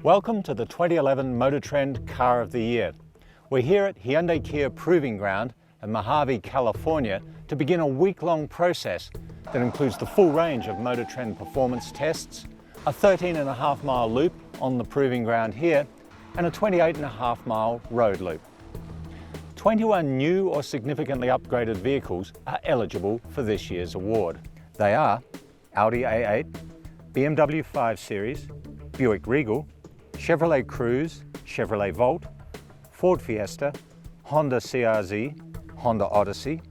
Welcome to the 2011 MotorTrend Car of the Year. We're here at Hyundai Kia Proving Ground in Mojave, California to begin a week-long process that includes the full range of MotorTrend performance tests, a 13.5-mile loop on the proving ground here, and a 28.5-mile road loop. 21 new or significantly upgraded vehicles are eligible for this year's award. They are Audi A8, BMW 5 Series, Buick Regal, Chevrolet Cruze, Chevrolet Volt, Ford Fiesta, Honda CRZ, Honda Odyssey,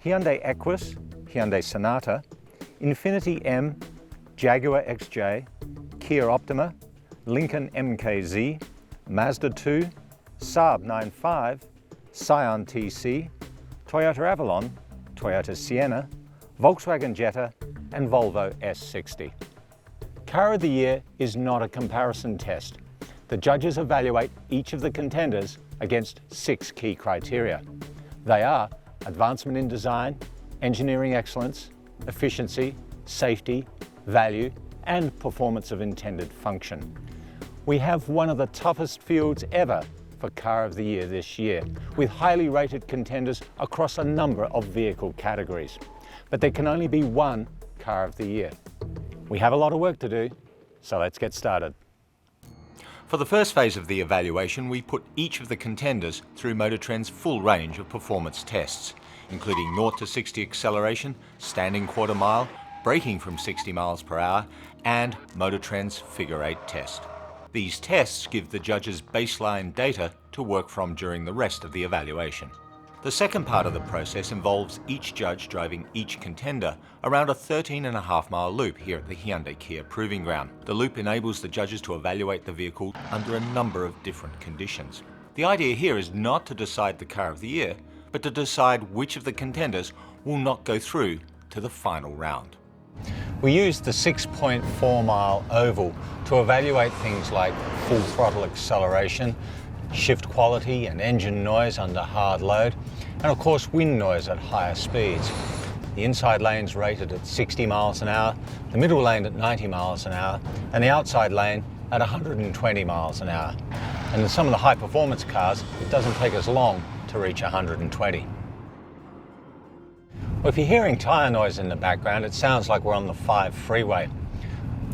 Hyundai Equus, Hyundai Sonata, Infiniti M, Jaguar XJ, Kia Optima, Lincoln MKZ, Mazda 2, Saab 9.5, Scion TC, Toyota Avalon, Toyota Sienna, Volkswagen Jetta, and Volvo S60. Car of the Year is not a comparison test. The judges evaluate each of the contenders against 6 key criteria. They are advancement in design, engineering excellence, efficiency, safety, value, and performance of intended function. We have one of the toughest fields ever for Car of the Year this year, with highly rated contenders across a number of vehicle categories. But there can only be one Car of the Year. We have a lot of work to do, so let's get started. For the first phase of the evaluation, we put each of the contenders through MotorTrend's full range of performance tests, including 0 to 60 acceleration, standing quarter mile, braking from 60 miles per hour, and MotorTrend's figure 8 test. These tests give the judges baseline data to work from during the rest of the evaluation. The second part of the process involves each judge driving each contender around a 13.5-mile loop here at the Hyundai Kia Proving Ground. The loop enables the judges to evaluate the vehicle under a number of different conditions. The idea here is not to decide the Car of the Year, but to decide which of the contenders will not go through to the final round. We used the 6.4-mile oval to evaluate things like full throttle acceleration, shift quality and engine noise under hard load, and of course wind noise at higher speeds. The inside lane's rated at 60 miles an hour, the middle lane at 90 miles an hour, and the outside lane at 120 miles an hour. And in some of the high performance cars, it doesn't take as long to reach 120. Well, if you're hearing tyre noise in the background, it sounds like we're on the 5 freeway.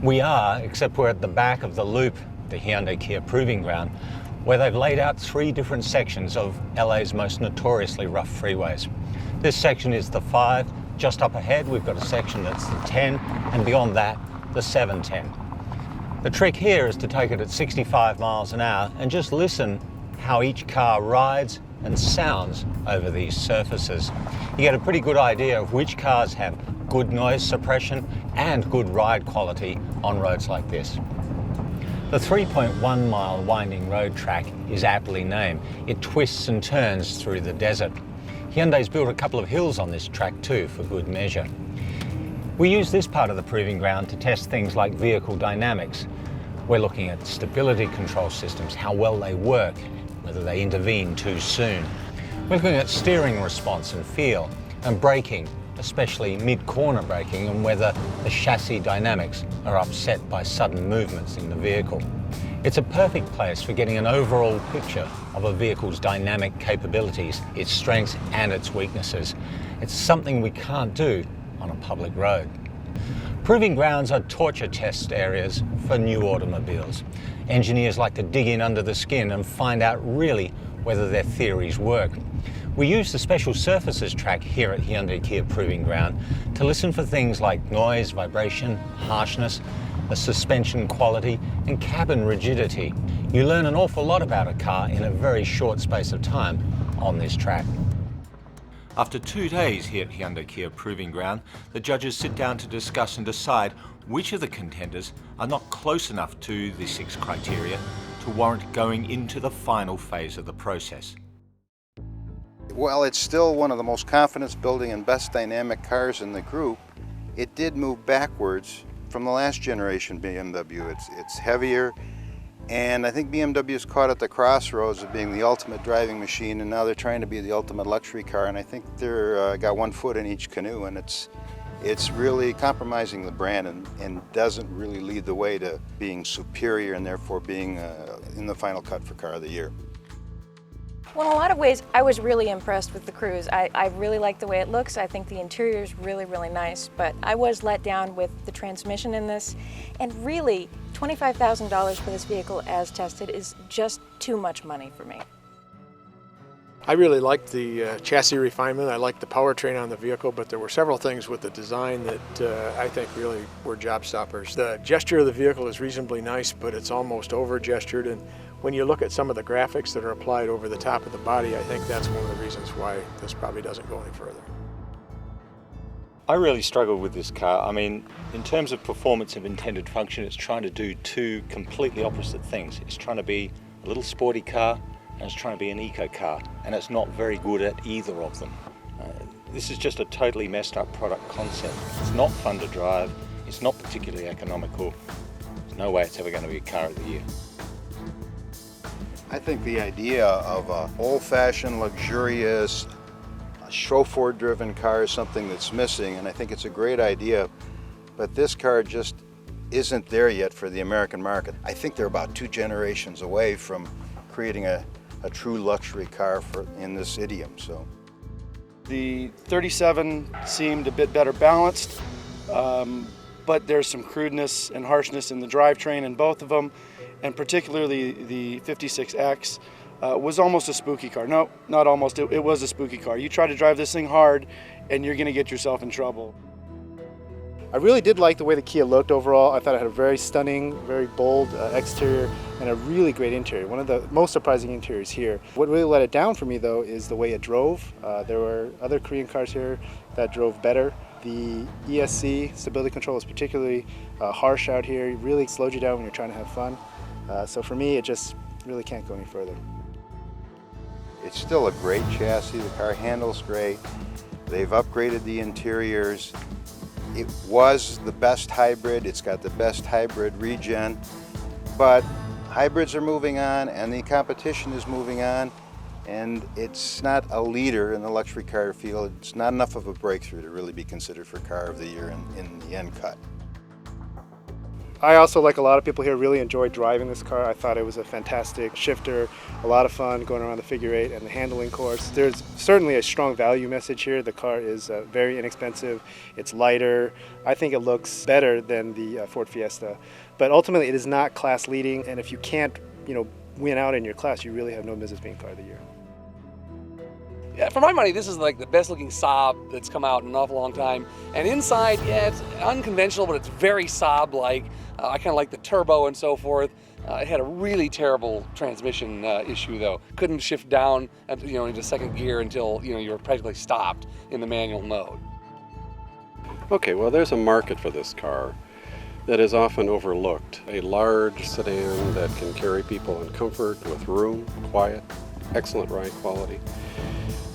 We are, except we're at the back of the loop, the Hyundai Kia Proving Ground, where they've laid out 3 different sections of LA's most notoriously rough freeways. This section is the 5. Just up ahead, we've got a section that's the 10, and beyond that, the 710. The trick here is to take it at 65 miles an hour and just listen how each car rides and sounds over these surfaces. You get a pretty good idea of which cars have good noise suppression and good ride quality on roads like this. The 3.1-mile winding road track is aptly named. It twists and turns through the desert. Hyundai's built a couple of hills on this track too, for good measure. We use this part of the proving ground to test things like vehicle dynamics. We're looking at stability control systems, how well they work, whether they intervene too soon. We're looking at steering response and feel, and braking, especially mid-corner braking, and whether the chassis dynamics are upset by sudden movements in the vehicle. It's a perfect place for getting an overall picture of a vehicle's dynamic capabilities, its strengths and its weaknesses. It's something we can't do on a public road. Proving grounds are torture test areas for new automobiles. Engineers like to dig in under the skin and find out really whether their theories work. We use the special surfaces track here at Hyundai Kia Proving Ground to listen for things like noise, vibration, harshness, the suspension quality, and cabin rigidity. You learn an awful lot about a car in a very short space of time on this track. After 2 days here at Hyundai Kia Proving Ground, the judges sit down to discuss and decide which of the contenders are not close enough to the 6 criteria to warrant going into the final phase of the process. Well, it's still one of the most confidence-building and best dynamic cars in the group. It did move backwards from the last generation BMW. It's heavier, and I think BMW's caught at the crossroads of being the ultimate driving machine, and now they're trying to be the ultimate luxury car, and I think they're got one foot in each canoe, and it's It's really compromising the brand and doesn't really lead the way to being superior and therefore being in the final cut for Car of the Year. Well, in a lot of ways, I was really impressed with the CRUZE. I really like the way it looks. I think the interior is really, really nice, but I was let down with the transmission in this. And really, $25,000 for this vehicle as tested is just too much money for me. I really liked the chassis refinement. I liked the powertrain on the vehicle, but there were several things with the design that I think really were job stoppers. The gesture of the vehicle is reasonably nice, but it's almost over gestured. And when you look at some of the graphics that are applied over the top of the body, I think that's one of the reasons why this probably doesn't go any further. I really struggled with this car. I mean, in terms of performance of intended function, it's trying to do two completely opposite things. It's trying to be a little sporty car, and it's trying to be an eco car, and it's not very good at either of them. This is just a totally messed up product concept. It's not fun to drive, it's not particularly economical. There's no way it's ever going to be a Car of the Year. I think the idea of an old-fashioned, luxurious, chauffeur-driven car is something that's missing, and I think it's a great idea, but this car just isn't there yet for the American market. I think they're about 2 generations away from creating a true luxury car in this idiom. So, the 37 seemed a bit better balanced, but there's some crudeness and harshness in the drivetrain in both of them, and particularly the 56X was almost a spooky car. No, not almost, it was a spooky car. You try to drive this thing hard and you're gonna get yourself in trouble. I really did like the way the Kia looked overall. I thought it had a very stunning, very bold exterior and a really great interior. One of the most surprising interiors here. What really let it down for me though is the way it drove. There were other Korean cars here that drove better. The ESC, stability control, is particularly harsh out here. It really slowed you down when you're trying to have fun. So for me, it just really can't go any further. it's still a great chassis. The car handles great. They've upgraded the interiors. It was the best hybrid. It's got the best hybrid regen, but hybrids are moving on and the competition is moving on, and it's not a leader in the luxury car field. It's not enough of a breakthrough to really be considered for Car of the Year in the end cut. I also, like a lot of people here, really enjoyed driving this car. I thought it was a fantastic shifter, a lot of fun going around the figure eight and the handling course. There's certainly a strong value message here. The car is very inexpensive, it's lighter. I think it looks better than the Ford Fiesta, but ultimately it is not class leading, and if you can't, win out in your class, you really have no business being Car of the Year. Yeah, for my money, this is like the best looking Saab that's come out in an awful long time. And inside, yeah, it's unconventional, but it's very Saab-like. I kind of like the turbo and so forth. It had a really terrible transmission issue though. Couldn't shift down, into second gear until you were practically stopped in the manual mode. Okay, well, there's a market for this car that is often overlooked. A large sedan that can carry people in comfort, with room, quiet, excellent ride quality.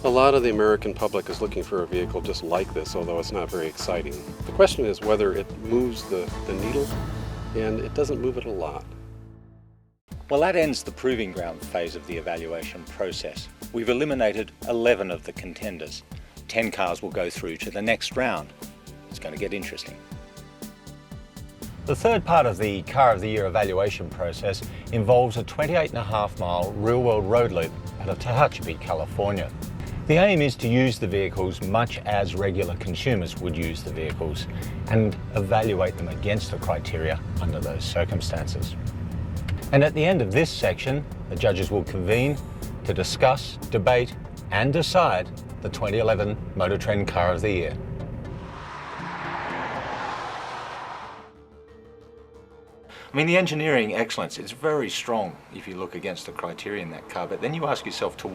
A lot of the American public is looking for a vehicle just like this, although it's not very exciting. The question is whether it moves the needle, and it doesn't move it a lot. Well, that ends the proving ground phase of the evaluation process. We've eliminated 11 of the contenders. 10 cars will go through to the next round. It's going to get interesting. The third part of the Car of the Year evaluation process involves a 28.5-mile real-world road loop at Tehachapi, California. The aim is to use the vehicles much as regular consumers would use the vehicles and evaluate them against the criteria under those circumstances. And at the end of this section, the judges will convene to discuss, debate and decide the 2011 MotorTrend Car of the Year. I mean, the engineering excellence is very strong if you look against the criteria in that car, but then you ask yourself to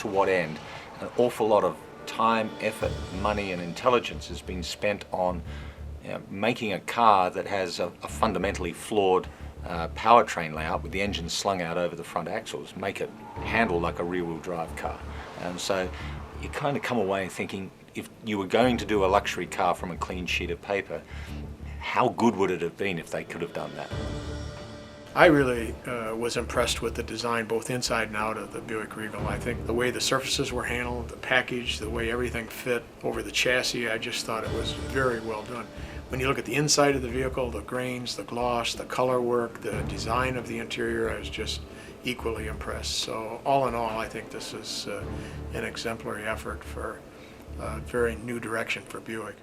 what end? An awful lot of time, effort, money and intelligence has been spent on making a car that has a fundamentally flawed powertrain layout with the engine slung out over the front axles, make it handle like a rear-wheel drive car. And so you kind of come away thinking, if you were going to do a luxury car from a clean sheet of paper, how good would it have been if they could have done that? I really was impressed with the design both inside and out of the Buick Regal. I think the way the surfaces were handled, the package, the way everything fit over the chassis, I just thought it was very well done. When you look at the inside of the vehicle, the grains, the gloss, the color work, the design of the interior, I was just equally impressed. So all in all, I think this is an exemplary effort for a very new direction for Buick.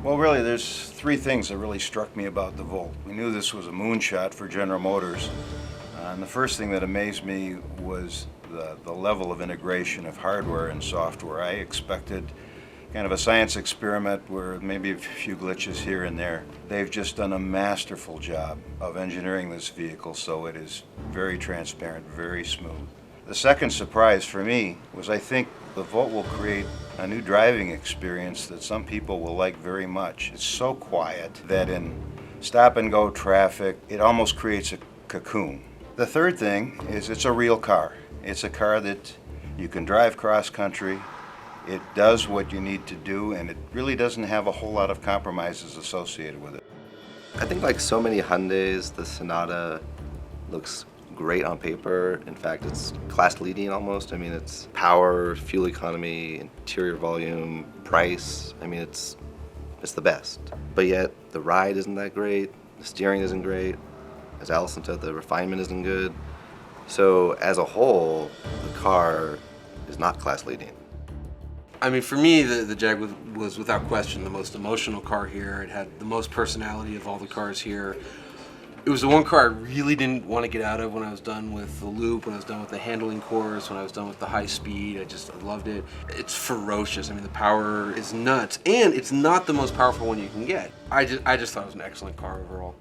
Well, really, there's three things that really struck me about the Volt. We knew this was a moonshot for General Motors, and the first thing that amazed me was the level of integration of hardware and software. I expected kind of a science experiment where maybe a few glitches here and there. They've just done a masterful job of engineering this vehicle so it is very transparent, very smooth. The second surprise for me was I think the Volt will create a new driving experience that some people will like very much. It's so quiet that in stop-and-go traffic, it almost creates a cocoon. The third thing is it's a real car. It's a car that you can drive cross-country. It does what you need to do, and it really doesn't have a whole lot of compromises associated with it. I think like so many Hyundais, the Sonata looks great on paper. In fact, it's class leading almost. I mean, it's power, fuel economy, interior volume, price. I mean, it's the best. But yet, the ride isn't that great. The steering isn't great. As Allison said, the refinement isn't good. So as a whole, the car is not class leading. I mean, for me, the Jag was without question the most emotional car here. It had the most personality of all the cars here. It was the one car I really didn't want to get out of when I was done with the loop, when I was done with the handling course, when I was done with the high speed. I loved it. It's ferocious. I mean, the power is nuts, and it's not the most powerful one you can get. I just thought it was an excellent car overall.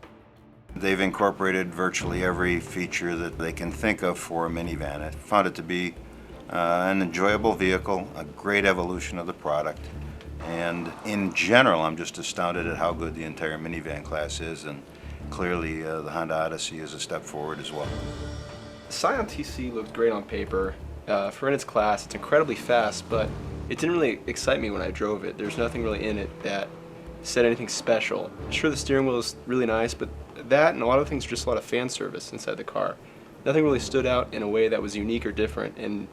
They've incorporated virtually every feature that they can think of for a minivan. I found it to be an enjoyable vehicle, a great evolution of the product, and in general, I'm just astounded at how good the entire minivan class is, and clearly the Honda Odyssey is a step forward as well. The Scion TC looked great on paper. For in its class, it's incredibly fast, but it didn't really excite me when I drove it. There's nothing really in it that said anything special. Sure, the steering wheel is really nice, but that and a lot of things are just a lot of fan service inside the car. Nothing really stood out in a way that was unique or different, and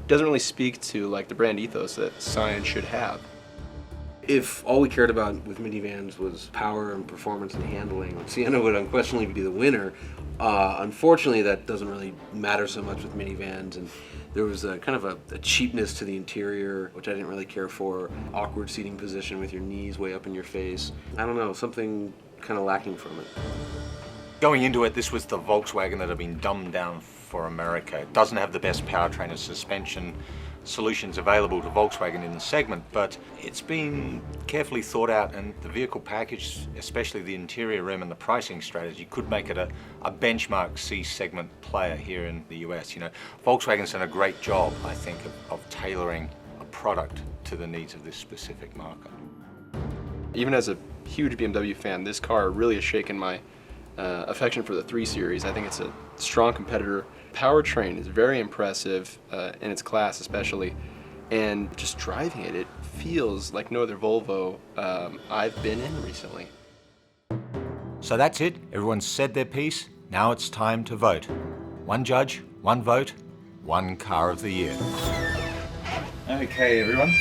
doesn't really speak to like the brand ethos that Scion should have. If all we cared about with minivans was power and performance and handling, Sienna would unquestionably be the winner. Unfortunately, that doesn't really matter so much with minivans, and there was a kind of a cheapness to the interior, which I didn't really care for. Awkward seating position with your knees way up in your face. I don't know, something kind of lacking from it. Going into it, this was the Volkswagen that had been dumbed down for America. It doesn't have the best powertrain and suspension solutions available to Volkswagen in the segment, but it's been carefully thought out, and the vehicle package, especially the interior room and the pricing strategy, could make it a benchmark C-segment player here in the US. You know, Volkswagen's done a great job, I think, of tailoring a product to the needs of this specific market. Even as a huge BMW fan, this car really has shaken my affection for the 3 Series. I think it's a strong competitor. Powertrain is very impressive in its class especially, and just driving it, it feels like no other Volvo I've been in recently. So that's it. Everyone's said their piece. Now it's time to vote. One judge, one vote, one car of the year. Okay, everyone.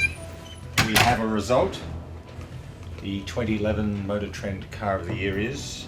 We have a result. The 2011 MotorTrend car of the year is